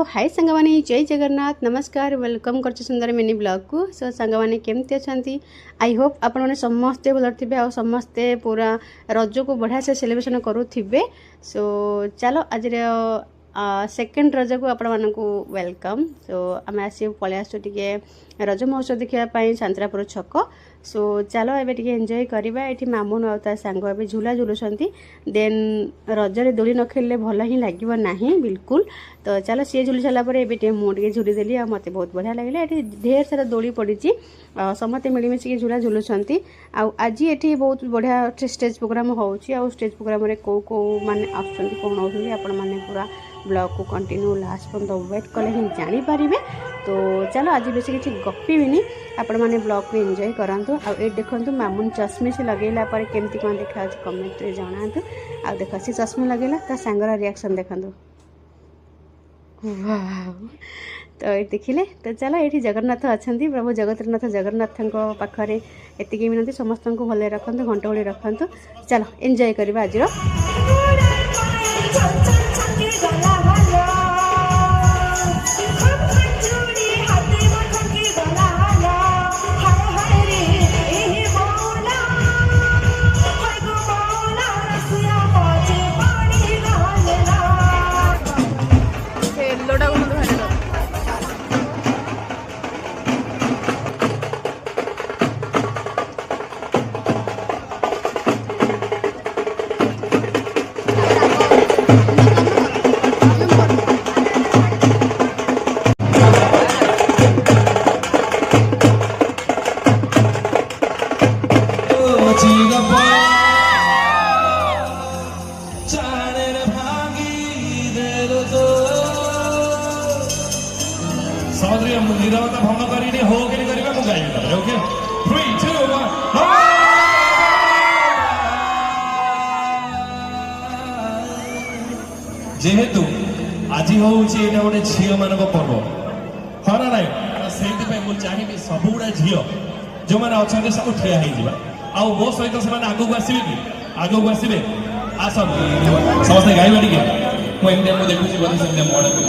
हाय सांगवानी जय जगन्नाथ नमस्कार वेलकम कर सुंदर मिनी ब्लॉग को। सो सांगवानी केमती अच्छा आई होप आपण मैंने समस्ते भल थे आ समस्ते पूरा रज को बढ़िया से सेलिब्रेशन करुवे। सो चलो आज सेकेंड रज को आपण मानक वेलकम। सो आम आस पलि आसु टे रज महोत्सव देखापी सांतरापुर छक। सो चलो एबे टिके एंजॉय करवा। ये मामुन आ सांग ए झूला झुलुंट देन रजरे दोली न खेलले भल ही लगे ना बिल्कुल। तो चलो सी झुली सारापर ए मुझे झुली देली आ मत बहुत बढ़िया लगे। ये ढेर सारा दोली पड़ी समस्ते मिलमिशिकी झूला झुलुंट। आज ये बहुत बढ़िया स्टेज प्रोग्राम हो स्टेज प्रोग्राम कौ कौ मैंने कौन आने पूरा ब्लॉग को कंटिन्यू लास्ट पर्यंत वेट कले ही जानीपारे। तो चलो आज बेस किसी गपीबिनी आपण मैंने ब्लॉग को एंजॉय करातु। आए देखो मामुन चश्मे से लगेला केमती कौन देखा कमेंट रे जनातु। आ देख सी चश्मा लगेला ता सांगर रिएक्शन देखु। तो ये देखिले। तो चलो ये जगन्नाथ अच्छा प्रभु जगतनाथ जगन्नाथ पाखे एतिकी मिनती समस्त को भले रखु घंटोली रखु। चलो एंजॉय करवा आज नीरवता भंग करी हो गाइबे। ओके 3 2 1 जेहेतु आज हूँ गोटे झील मान पर्व हाँ ना ना से चाहिए सब गुड़ा झील जो मैंने अच्छा सब ठिया हो मो सहित से आगे आसवे कि आगे आसवे आस समस्त गाइबा टे मुझे देखुची बोधे से मोड़ को